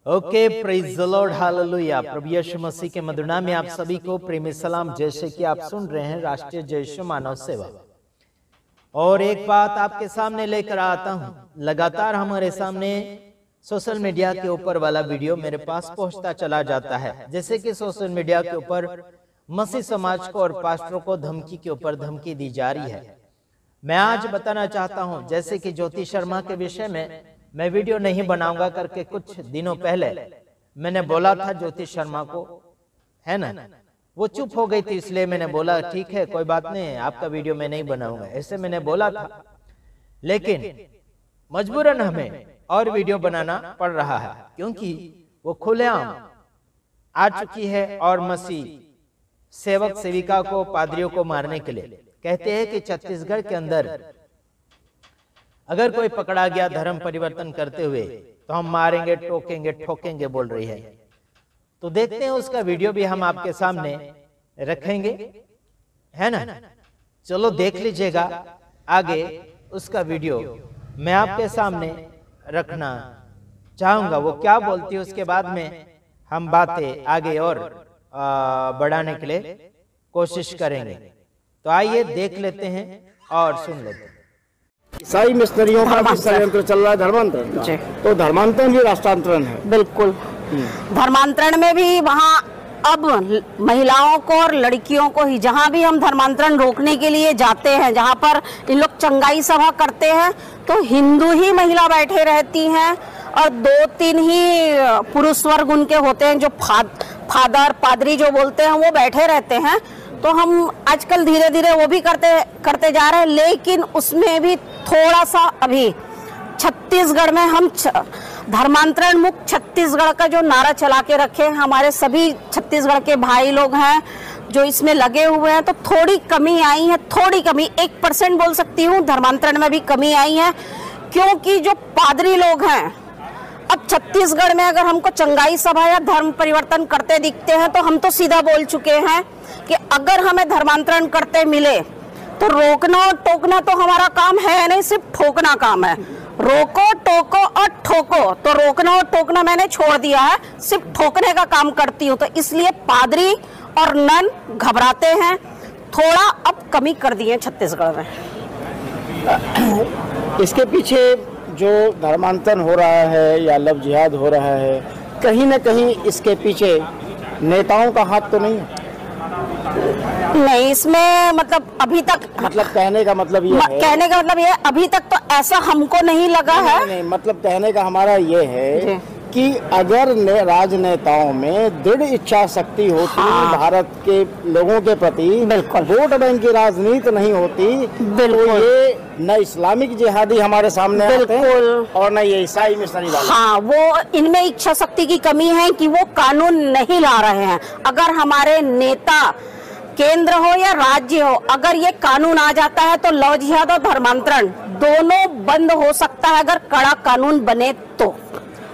Okay, praise the Lord, hallelujah. प्रभु यीशु मसीह के मधुर नाम में आप सभी को प्रेमी सलाम। जैसे कि आप सुन रहे हैं राष्ट्रीय जय यीशु मानव सेवा, और एक बात आपके सामने लेकर आता हूं। लगातार हमारे सामने सोशल मीडिया के ऊपर वाला वीडियो मेरे पास पहुंचता चला जाता है। जैसे कि सोशल मीडिया के ऊपर मसीह समाज को और पास्टरों को धमकी के ऊपर धमकी दी जा रही है। मैं आज बताना चाहता हूं, जैसे कि ज्योति शर्मा के विषय में मैं वीडियो नहीं बनाऊंगा करके कुछ दिनों पहले मैंने बोला था ज्योति शर्मा को, है ना। वो चुप हो गई थी, इसलिए मैंने बोला ठीक है, कोई बात नहीं, आपका वीडियो मैं नहीं बनाऊंगा, ऐसे मैंने बोला था। लेकिन मजबूरन हमें और वीडियो बनाना पड़ रहा है, क्योंकि वो खुलेआम आ चुकी है और मसीह सेवक सेविका को, पादरियों को मारने के लिए कहते हैं कि छत्तीसगढ़ के अंदर अगर कोई पकड़ा गया धर्म परिवर्तन करते हुए तो हम मारेंगे, टोकेंगे, ठोकेंगे बोल रही है। तो देखते हैं, उसका वीडियो भी हम आपके सामने रखेंगे, है ना। चलो देख लीजिएगा, आगे उसका वीडियो मैं आपके सामने रखना चाहूंगा। वो क्या बोलती है, उसके बाद में हम बातें आगे और बढ़ाने के लिए कोशिश करेंगे। तो आइए देख लेते हैं और सुन लेते हैं। ईसाई मिशनरियों का भी षड्यंत्र चल रहा है धर्मांतरण का, तो धर्मांतरण भी राष्ट्रांतरण है। बिल्कुल, धर्मांतरण में भी वहाँ अब महिलाओं को और लड़कियों को ही, जहाँ भी हम धर्मांतरण रोकने के लिए जाते हैं, जहाँ पर इन लोग चंगाई सभा करते हैं, तो हिंदू ही महिला बैठे रहती हैं और 2-3 ही पुरुष वर्ग उनके होते हैं, जो फादर पादरी जो बोलते हैं वो बैठे रहते हैं। तो हम आजकल धीरे धीरे वो भी करते जा रहे हैं, लेकिन उसमें भी थोड़ा सा अभी छत्तीसगढ़ में हम धर्मांतरण मुक्त छत्तीसगढ़ का जो नारा चला के रखे, हमारे सभी छत्तीसगढ़ के भाई लोग हैं जो इसमें लगे हुए हैं, तो थोड़ी कमी आई है, थोड़ी कमी 1% बोल सकती हूँ, धर्मांतरण में भी कमी आई है। क्योंकि जो पादरी लोग हैं, अब छत्तीसगढ़ में अगर हमको चंगाई सभा या धर्म परिवर्तन करते दिखते हैं तो हम तो सीधा बोल चुके हैं कि अगर हमें धर्मांतरण करते मिले तो रोकना और टोकना तो हमारा काम है नहीं, सिर्फ ठोकना काम है। रोको, टोको और ठोको, तो रोकना और टोकना मैंने छोड़ दिया है, सिर्फ ठोकने का काम करती हूँ। तो इसलिए पादरी और नन घबराते हैं, थोड़ा अब कमी कर दी है छत्तीसगढ़ में। इसके पीछे जो धर्मांतरण हो रहा है या लव जिहाद हो रहा है, कहीं न कहीं इसके पीछे नेताओं का हाथ तो नहीं है? नहीं, इसमें मतलब अभी तक, मतलब कहने का मतलब ये है, कहने का मतलब ये, अभी तक तो ऐसा हमको नहीं लगा है। नहीं, मतलब कहने का हमारा ये है कि अगर राजनेताओं में दृढ़ इच्छा शक्ति होती, भारत के लोगों के प्रति, वोट बैंक की राजनीति नहीं होती, तो ये न इस्लामिक जिहादी हमारे सामने आते हैं और न ये ईसाई मिशनरी वाले। हाँ, वो इनमें इच्छा शक्ति की कमी है कि वो कानून नहीं ला रहे हैं। अगर हमारे नेता केंद्र हो या राज्य हो, अगर ये कानून आ जाता है तो लव जिहाद और धर्मांतरण दोनों बंद हो सकता है, अगर कड़ा कानून बने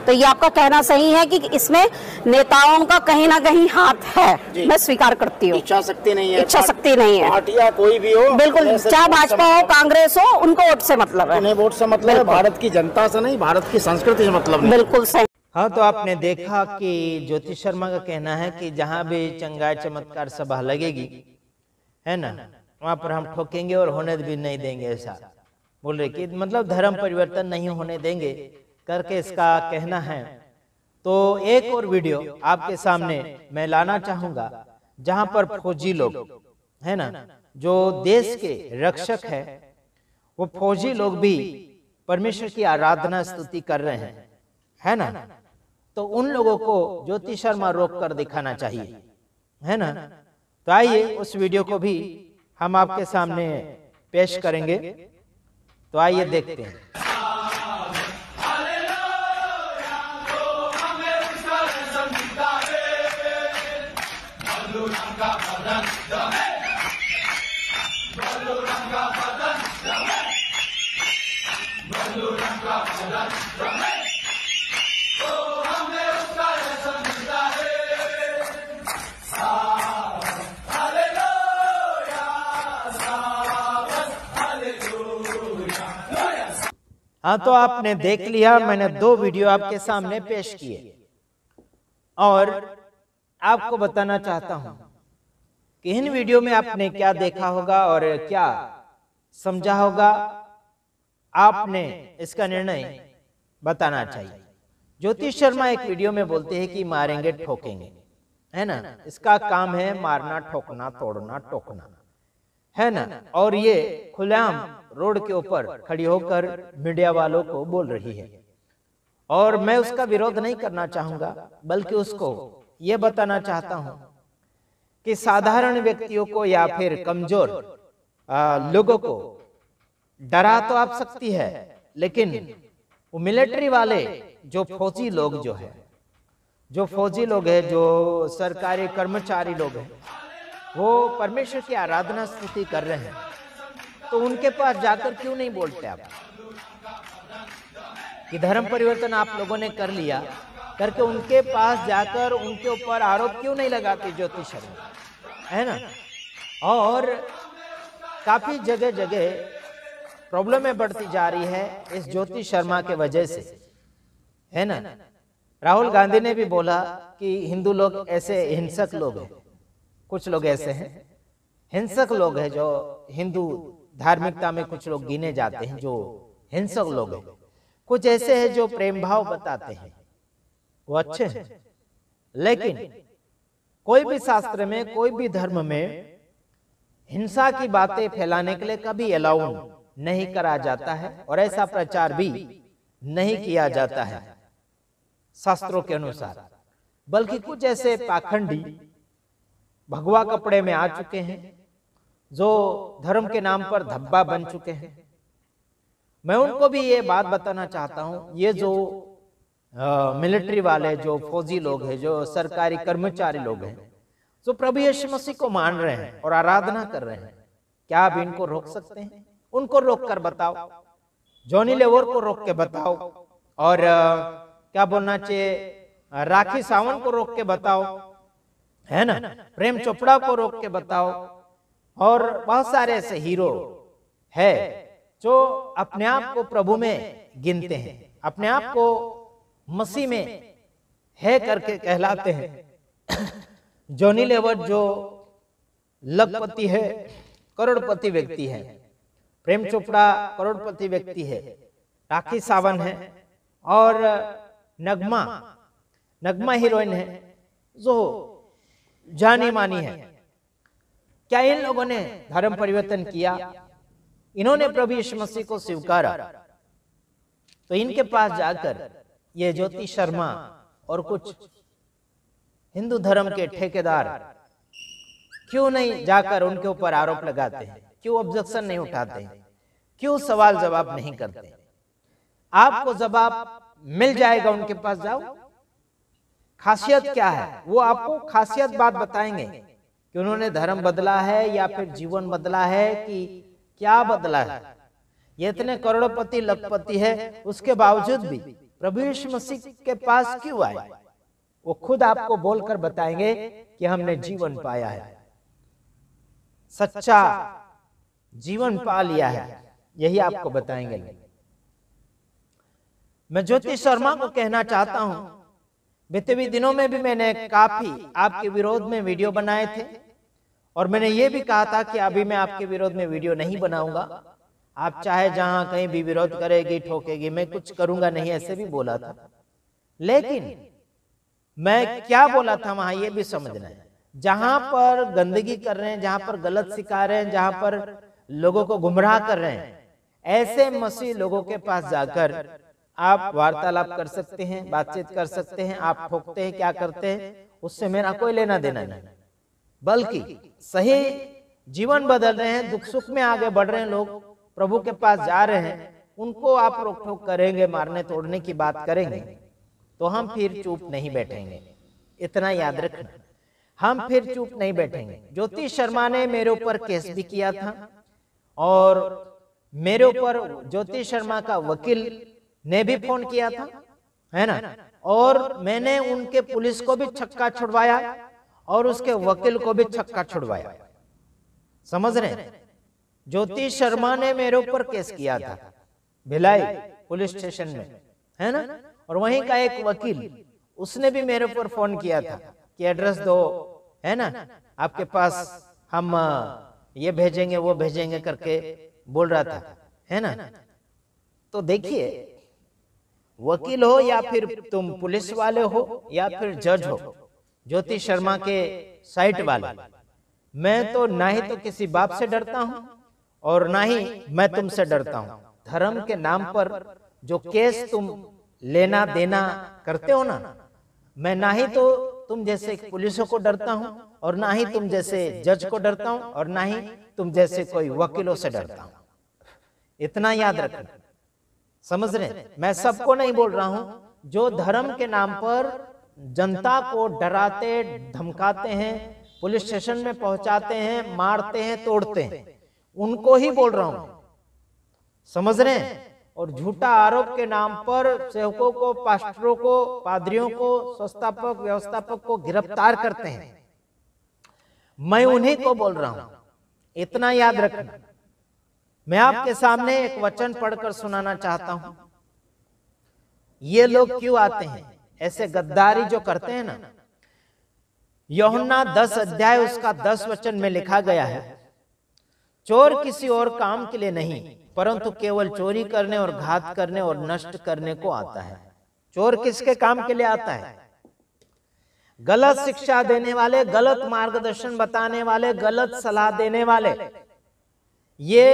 तो ये आपका कहना सही है कि इसमें नेताओं का कहीं ना कहीं हाथ है, मैं स्वीकार करती हूँ। इच्छा शक्ति नहीं है, इच्छा शक्ति नहीं है, पार्टियां कोई भी हो, बिल्कुल, चाहे भाजपा हो, कांग्रेस हो, उनको वोट से मतलब है। उन्हें वोट से मतलब है, भारत की जनता से नहीं, भारत की संस्कृति से मतलब नहीं। बिल्कुल सही। हाँ, तो आपने देखा कि ज्योति शर्मा का कहना है कि जहां भी चंगाई चमत्कार सभा लगेगी, है ना, वहां पर हम ठोकेंगे और होने भी नहीं देंगे। ऐसा बोल रहे कि मतलब धर्म परिवर्तन नहीं होने देंगे करके इसका कहना है। तो एक और वीडियो आपके सामने मैं लाना चाहूंगा, जहां पर फौजी लोग, है ना, जो देश के रक्षक है, वो फौजी लोग भी परमेश्वर की आराधना स्तुति कर रहे हैं, है ना। तो उन लोगों को ज्योति शर्मा रोक कर दिखाना चाहिए, है ना। तो आइए उस वीडियो को भी हम आपके सामने पेश करेंगे। तो आइए देखते हैं। हाँ, तो आपने देख लिया, मैंने 2 वीडियो आपके सामने पेश किए, और आपको बताना चाहता हूं कि इन वीडियो में आपने क्या देखा होगा और क्या समझा होगा, आपने इसका निर्णय बताना चाहिए। ज्योति शर्मा एक वीडियो में बोलते हैं कि मारेंगे ठोकेंगे, है ना, इसका काम है मारना, ठोकना, तोड़ना, टोकना, है ना, और ये खुलेआम रोड के ऊपर खड़ी होकर मीडिया वालों को बोल रही है। और मैं उसका विरोध नहीं करना चाहूंगा, बल्कि उसको ये बताना चाहता हूं कि साधारण व्यक्तियों को या फिर कमजोर लोगों को डरा तो आप सकती है, लेकिन वो मिलिट्री वाले जो फौजी लोग जो है, जो फौजी लोग हैं, जो सरकारी कर्मचारी लोग हैं, वो परमेश्वर की आराधना स्तुति कर रहे हैं, तो उनके पास जाकर क्यों नहीं बोलते आप कि धर्म परिवर्तन आप लोगों ने कर लिया करके उनके पास जाकर उनके ऊपर आरोप क्यों नहीं लगाते ज्योति शर्मा, है ना। और काफी जगह जगह प्रॉब्लम बढ़ती जा रही है इस ज्योति शर्मा के वजह से, है ना। राहुल गांधी ने भी बोला कि हिंदू लोग ऐसे हिंसक लोग हैं, कुछ लोग ऐसे हैं हिंसक लोग हैं जो हिंदू धार्मिकता में कुछ लोग गिने जाते हैं जो हिंसक लोग हैं, कुछ ऐसे हैं जो प्रेम भाव बताते हैं, वो अच्छे हैं। लेकिन कोई भी शास्त्र में, कोई भी धर्म में हिंसा की बातें फैलाने के लिए कभी अलाउ नहीं करा जाता है और ऐसा प्रचार भी नहीं किया जाता है शास्त्रों के अनुसार। बल्कि कुछ ऐसे पाखंडी भगवा कपड़े में आ चुके हैं जो धर्म के नाम पर धब्बा बन चुके हैं। मैं उनको भी ये बात बताना चाहता हूं, ये जो मिलिट्री वाले, जो फौजी लोग हैं, जो सरकारी कर्मचारी लोग हैं, जो प्रभु यीशु मसीह को मान रहे हैं और आराधना कर रहे हैं, क्या आप इनको रोक सकते हैं? उनको रोक कर बताओ, जॉनी लेवर को रोक के बताओ, और क्या बोलना चाहिए, राखी सावंत को रोक के बताओ, है ना, प्रेम चोपड़ा को रोक के बताओ, और बहुत सारे ऐसे हीरो है जो अपने आप को प्रभु में गिनते हैं, अपने आप को मसीह में है करके कहलाते हैं। जॉनी लेवर जो लखपति है, करोड़पति व्यक्ति है, प्रेम चोपड़ा करोड़पति व्यक्ति है, राखी सावंत है, और नगमा हीरोइन है जो जानी मानी है। क्या इन लोगों ने धर्म परिवर्तन किया? इन्होंने प्रभु यीशु मसीह को स्वीकारा, तो इनके पास जाकर ये ज्योति शर्मा और कुछ हिंदू धर्म के ठेकेदार क्यों नहीं जाकर उनके ऊपर आरोप लगाते हैं? क्यों ऑब्जेक्शन नहीं उठाते हैं? क्यों सवाल जवाब नहीं करते? आपको जवाब मिल जाएगा, उनके पास जाओ। खासियत क्या है वो आपको खासियत बात बताएंगे कि उन्होंने धर्म बदला है या फिर जीवन बदला है कि क्या बदला है। ये इतने करोड़पति लखपति है, उसके बावजूद भी प्रभु यीशु मसीह के पास क्यों आए? वो खुद आपको बोलकर बताएंगे कि हमने जीवन पाया है, सच्चा जीवन पा लिया है, यही आपको बताएंगे। मैं ज्योति शर्मा को कहना चाहता हूं, बीते हुए दिनों में भी मैंने काफी आपके विरोध में वीडियो बनाए थे, और मैंने ये भी कहा था कि अभी मैं आपके विरोध में वीडियो नहीं बनाऊंगा, आप चाहे जहां कहीं भी विरोध करेगी, ठोकेगी, मैं कुछ करूंगा नहीं, ऐसे भी बोला था। लेकिन मैं क्या बोला था वहां ये भी समझना है। जहां पर गंदगी कर रहे हैं, जहां पर गलत सिखा रहे हैं, जहां पर लोगों को गुमराह कर रहे हैं, ऐसे मसीह लोगों के पास जाकर आप वार्तालाप कर सकते हैं, बातचीत कर सकते हैं। आप ठोकते हैं, क्या करते हैं, उससे मेरा कोई लेना देना नहीं। बल्कि सही जीवन बदल रहे हैं, दुख सुख में आगे बढ़ रहे हैं लोग, प्रभु के पास जा रहे हैं, उनको आप रोक ठोक करेंगे, मारने तोड़ने की बात करेंगे, तो हम फिर चुप नहीं बैठेंगे। इतना याद रखना, हम फिर चुप नहीं बैठेंगे। ज्योति शर्मा ने मेरे ऊपर केस भी किया था, और मेरे ऊपर ज्योति शर्मा का वकील ने भी फोन किया था, है ना, और मैंने उनके पुलिस को भी छक्का छुड़वाया और उसके वकील को भी छक्का छुड़वाया। समझ रहे हैं? ज्योति शर्मा ने मेरे ऊपर केस किया था भिलाई पुलिस स्टेशन में, है ना, और वहीं का एक वकील उसने भी मेरे ऊपर फोन किया था कि एड्रेस दो, है ना, आपके पास हम ये भेजेंगे वो भेजेंगे करके बोल रहा था, है ना। तो देखिए, वकील हो या फिर तुम पुलिस वाले हो या फिर जज हो, ज्योति शर्मा के साइट वाले, मैं तो ना ही तो किसी बाप से डरता हूं और ना ही मैं तुमसे डरता हूं। धर्म के नाम पर जो केस तुम लेना देना करते हो ना, मैं ना ही तो तुम जैसे पुलिसों को डरता हूं और ना ही तुम जैसे जज को डरता हूं और ना ही तुम जैसे कोई वकीलों से डरता हूं। इतना याद रखना, समझ रहे। मैं सबको नहीं बोल रहा हूं, जो धर्म के नाम पर जनता को डराते धमकाते हैं, पुलिस स्टेशन में पहुंचाते हैं, मारते हैं, तोड़ते हैं, उनको ही बोल रहा हूं, समझ रहे हैं। और झूठा आरोप के नाम पर सेवकों को, पास्टरों को, पादरियों को, संस्थापक व्यवस्थापक को गिरफ्तार करते हैं, मैं उन्हीं को बोल रहा हूं। इतना याद रखना। मैं आपके सामने एक वचन पढ़कर सुनाना चाहता हूं। ये लोग क्यों आते हैं, ऐसे गद्दारी जो करते हैं ना। यूहन्ना 10 अध्याय उसका 10 वचन में लिखा गया है, चोर किसी और काम के लिए नहीं परंतु केवल चोरी करने और घात करने और नष्ट करने को आता है। चोर किसके काम के लिए आता है? गलत शिक्षा देने वाले, गलत मार्गदर्शन बताने वाले, गलत सलाह देने वाले, ये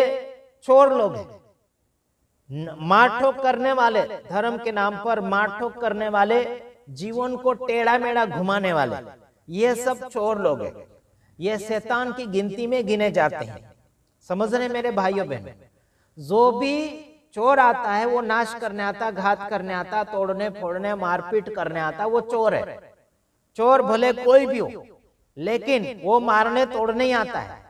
चोर लोग हैं। मारठोक करने वाले, धर्म के नाम पर मारठोक करने वाले, जीवन को टेढ़ा मेढ़ा घुमाने वाले, ये सब चोर लोग हैं। ये शैतान की गिनती में गिने जाते हैं। समझ रहे मेरे भाइयों बहनों, जो भी चोर आता है वो नाश करने आता, घात करने आता, तोड़ने फोड़ने मारपीट करने आता, वो चोर है। चोर भले कोई भी हो, लेकिन वो मारने तोड़ने ही आता है।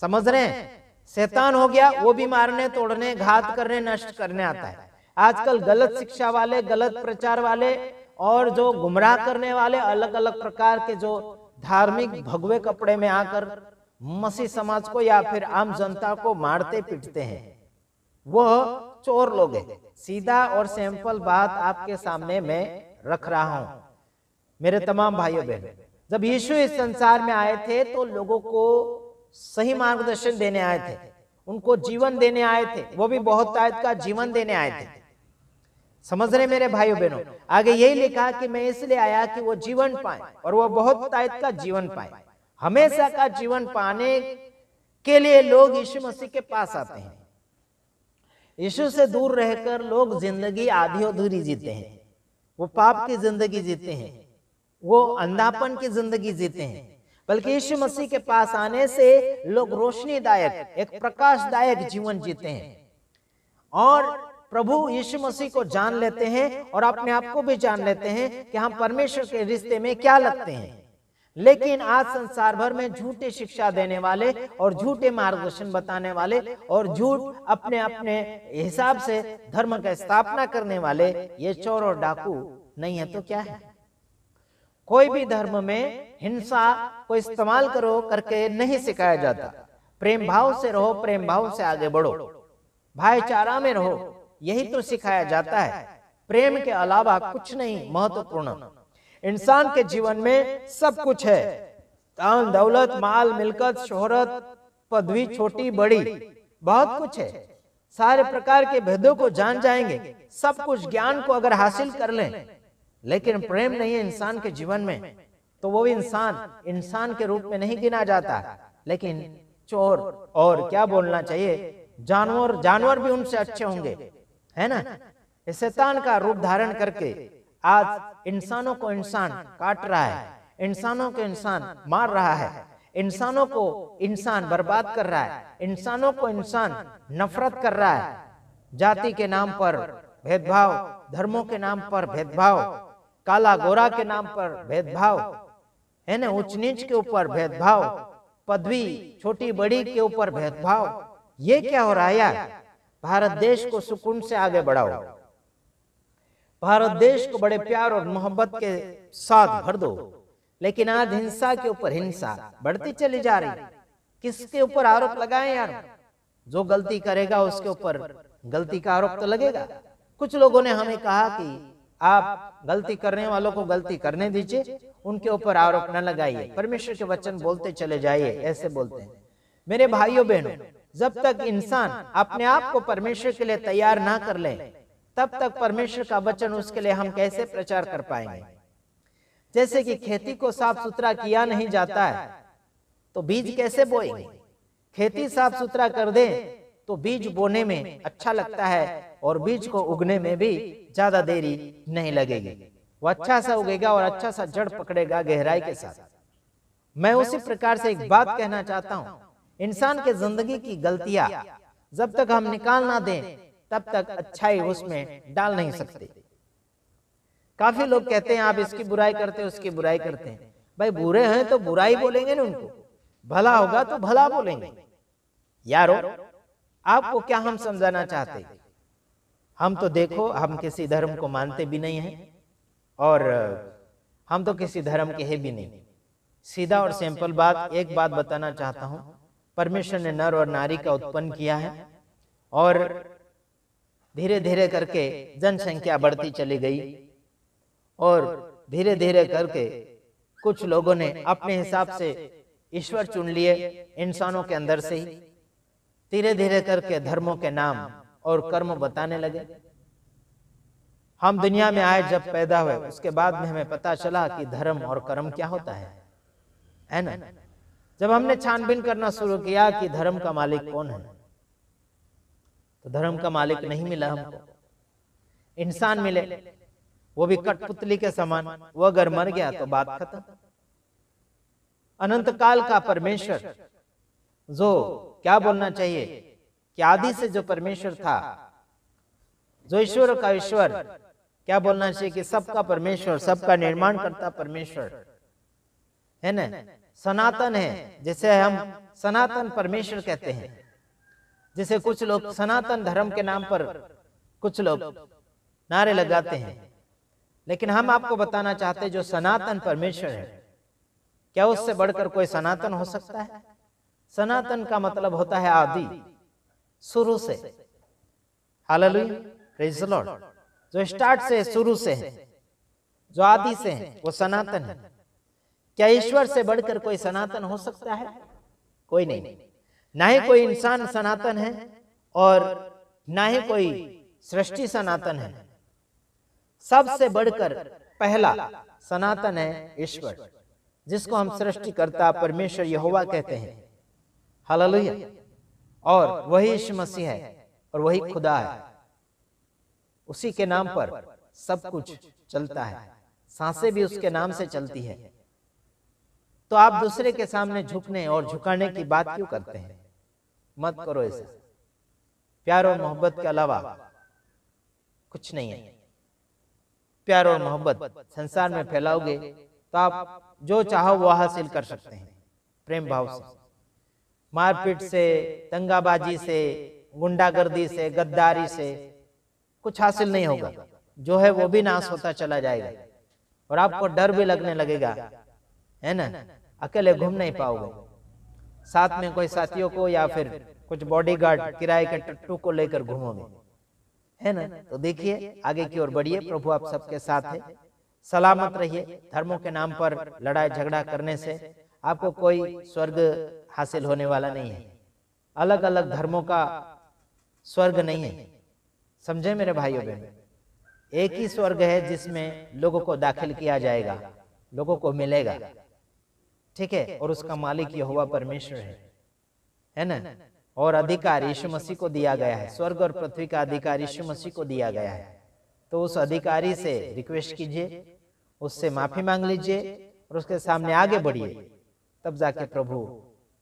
समझ रहे हैं? शैतान हो गया, वो भी मारने तोड़ने घात करने नष्ट करने आता है। आजकल गलत शिक्षा वाले, गलत प्रचार वाले और जो गुमराह करने वाले, अलग अलग प्रकार के जो धार्मिक भगवे कपड़े में आकर मसीह समाज को या फिर आम जनता को मारते पीटते हैं, वो चोर लोग हैं। सीधा और सिंपल बात आपके सामने मैं रख रहा हूं मेरे तमाम भाइयों बहनों। जब यीशु इस संसार में आए थे तो लोगों को सही मार्गदर्शन देने आए थे, उनको जीवन देने आए थे, वो भी बहुत तायत का जीवन देने आए थे। समझ रहे मेरे भाइयों बहनों? आगे यही लिखा कि मैं इसलिए आया कि वो जीवन पाए और वो बहुत तायत का जीवन पाए। हमेशा का जीवन पाने के लिए लोग यीशु मसीह के पास आते हैं। यीशु से दूर रहकर लोग जिंदगी आधी अधूरी जीते हैं, वो पाप की जिंदगी जीते हैं, वो अंधापन की जिंदगी जीते हैं। बल्कि यीशु मसीह के पास आने से लोग रोशनीदायक, एक प्रकाशदायक जीवन जीते हैं और प्रभु यीशु मसीह को जान लेते हैं और अपने आप को भी जान लेते हैं कि हम परमेश्वर के रिश्ते में क्या लगते हैं। लेकिन आज संसार भर में झूठे शिक्षा देने वाले और झूठे मार्गदर्शन बताने वाले और झूठ अपने अपने हिसाब से धर्म का स्थापना करने वाले ये चोर और डाकू नहीं है तो क्या है? कोई भी धर्म में हिंसा को इस्तेमाल करो करके नहीं सिखाया जाता। प्रेम भाव से रहो, प्रेम भाव से आगे बढ़ो, भाईचारा में रहो, यही तो सिखाया जाता है। प्रेम के अलावा कुछ नहीं महत्वपूर्ण। इंसान के जीवन में सब कुछ है, धन दौलत, माल मिलकत, शोहरत, पदवी छोटी बड़ी, बहुत कुछ है। सारे प्रकार के भेदों को जान जाएंगे, सब कुछ ज्ञान को अगर हासिल कर लें, लेकिन प्रेम नहीं है इंसान के जीवन में तो वो इंसान के रूप में नहीं गिना जाता, लेकिन चोर और क्या बोलना चाहिए, जानवर भी उनसे अच्छे होंगे, है ना। इस शैतान का रूप धारण करके आज इंसानों को इंसान काट रहा है, इंसानों को इंसान मार रहा है, इंसानों को इंसान बर्बाद कर रहा है, इंसानों को इंसान नफरत कर रहा है। जाति के नाम पर भेदभाव, धर्मों के नाम पर भेदभाव, काला गोरा के नाम पर भेदभाव, है ना, उच्च नीच के ऊपर भेदभाव, पदवी छोटी बड़ी के ऊपर भेदभाव। ये क्या हो रहा है यार? भारत देश को सुकून से आगे बढ़ाओ, भारत देश को बड़े प्यार और मोहब्बत के साथ भर दो, लेकिन आज हिंसा के ऊपर हिंसा बढ़ती चली जा रही। किसके ऊपर आरोप लगाएं यार? जो गलती करेगा उसके ऊपर गलती का आरोप तो लगेगा। कुछ लोगों ने हमें कहा कि आप गलती करने वालों को गलती करने दीजिए, उनके ऊपर आरोप न लगाइए, परमेश्वर के वचन बोलते चले जाइए, ऐसे बोलते हैं। मेरे भाइयों बहनों, जब तक इंसान अपने आप को परमेश्वर के लिए तैयार ना कर ले, तब तक परमेश्वर का वचन उसके लिए हम कैसे प्रचार कर पाएंगे। जैसे कि खेती को साफ सुथरा किया नहीं जाता है तो बीज कैसे बोएंगे। खेती साफ सुथरा कर दे तो बीज बोने में अच्छा लगता है और बीज को उगने में भी ज्यादा देरी नहीं लगेगी, वो अच्छा सा उगेगा और अच्छा सा जड़ पकड़ेगा गहराई के साथ। मैं उसी प्रकार से एक बात कहना चाहता हूं, इंसान के जिंदगी की गलतियां जब तक हम निकाल ना दें तब तक अच्छाई उसमें डाल नहीं सकते। काफी लोग कहते हैं आप इसकी बुराई करते हैं, उसकी बुराई करते हैं। भाई बुरे हैं तो बुराई बोलेंगे ना, उनको भला होगा तो भला बोलेंगे। यारो आपको क्या हम समझाना चाहते हैं? हम तो देखो, हम किसी धर्म को मानते भी नहीं हैं और हम तो किसी धर्म के हैं भी नहीं। सीधा और सिंपल बात, एक बात बताना चाहता हूं, परमेश्वर ने नर और नारी का उत्पन्न किया है और धीरे धीरे करके जनसंख्या बढ़ती चली गई और धीरे धीरे करके कुछ लोगों ने अपने हिसाब से ईश्वर चुन लिए इंसानों के अंदर से ही। धीरे धीरे करके धर्मों के नाम और कर्म बताने लगे। हम दुनिया में आए जब पैदा हुए उसके बाद में हमें पता चला कि धर्म और कर्म क्या होता है ना। जब हमने छानबीन करना शुरू किया कि धर्म का मालिक कौन है, तो धर्म का मालिक नहीं मिला हमको, इंसान मिले, वो भी कठपुतली के समान। वो अगर मर गया तो बात खत्म। अनंत काल का परमेश्वर, जो क्या बोलना चाहिए कि आदि से जो परमेश्वर था, जो ईश्वर का ईश्वर, क्या बोलना चाहिए कि सबका परमेश्वर, सबका निर्माण करता परमेश्वर है ना, सनातन है, जिसे हम सनातन परमेश्वर कहते हैं। जिसे कुछ लोग सनातन धर्म के नाम पर कुछ लोग नारे लगाते हैं, लेकिन हम आपको बताना चाहते हैं जो सनातन परमेश्वर है, क्या उससे बढ़कर कोई सनातन हो सकता है? सनातन का मतलब होता है आदि, शुरू से। Hallelujah, praise the Lord. जो स्टार्ट से, शुरू से है, जो आदि से है, वो सनातन है। क्या ईश्वर से बढ़कर कोई सनातन हो सकता है? कोई नहीं। ना ही कोई इंसान सनातन है और ना ही कोई सृष्टि सनातन है। सबसे बढ़कर पहला सनातन है ईश्वर, जिसको हम सृष्टिकर्ता परमेश्वर यहोवा कहते हैं। हालेलुया। और वही यीशु मसीह है और वही खुदा है। उसी के नाम पर सब कुछ चलता है, सांसें भी उसके नाम से चलती है। तो आप दूसरे के सामने झुकने और झुकाने की बात क्यों करते हैं? मत करो ऐसे। प्यार और मोहब्बत के अलावा कुछ नहीं है। प्यार और मोहब्बत संसार में फैलाओगे तो आप जो चाहो वो हासिल कर सकते हैं। प्रेम भाव से, मारपीट से, दंगाबाजी से, गुंडागर्दी से, गद्दारी से कुछ हासिल नहीं होगा। जो है वो भी नाश होता चला जाएगा और आपको डर भी लगने लगेगा, है ना। अकेले घूम नहीं पाओगे, साथ में कोई साथियों को या फिर कुछ बॉडीगार्ड किराए के टट्टू को लेकर घूमोगे, है ना। तो देखिए आगे की ओर बढ़िए, प्रभु आप सबके साथ है। सलामत रहिए। धर्मों के नाम पर लड़ाई झगड़ा करने से आपको कोई स्वर्ग हासिल होने वाला नहीं है। अलग अलग धर्मों का स्वर्ग नहीं है, समझे मेरे भाइयों बहनों। एक ही स्वर्ग है जिसमें लोगों को दाखिल किया जाएगा, लोगों को मिलेगा, ठीक है। और उसका मालिक यहोवा परमेश्वर है ना। और अधिकार यीशु मसीह को दिया गया है। स्वर्ग और पृथ्वी का अधिकार यीशु मसीह को दिया गया है। तो उस अधिकारी से रिक्वेस्ट कीजिए, उससे माफी मांग लीजिए और उसके सामने आगे बढ़िए, तब जाके प्रभु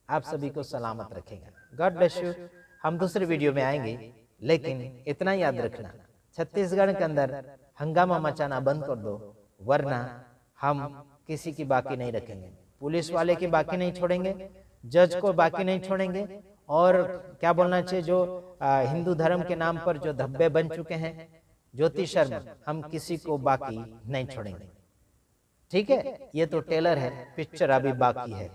आप सभी को सलामत रखेगा। God bless you. हम दूसरे वीडियो में आएंगे, लेकिन इतना याद रखना, छत्तीसगढ़ के अंदर हंगामा मचाना बंद कर दो, वरना हम किसी की बाकी नहीं रखेंगे। पुलिस वाले की बाकी नहीं छोड़ेंगे, जज को बाकी नहीं छोड़ेंगे, और क्या बोलना चाहिए, जो हिंदू धर्म के नाम पर जो धब्बे बन चुके हैं, ज्योतिषर्म, हम किसी को बाकी नहीं छोड़ेंगे, ठीक है। ये तो टेलर है, पिक्चर अभी बाकी है।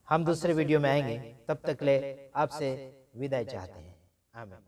हम दूसरे वीडियो में आएंगे, तब तक ले आपसे विदाई चाहते हैं। आमीन।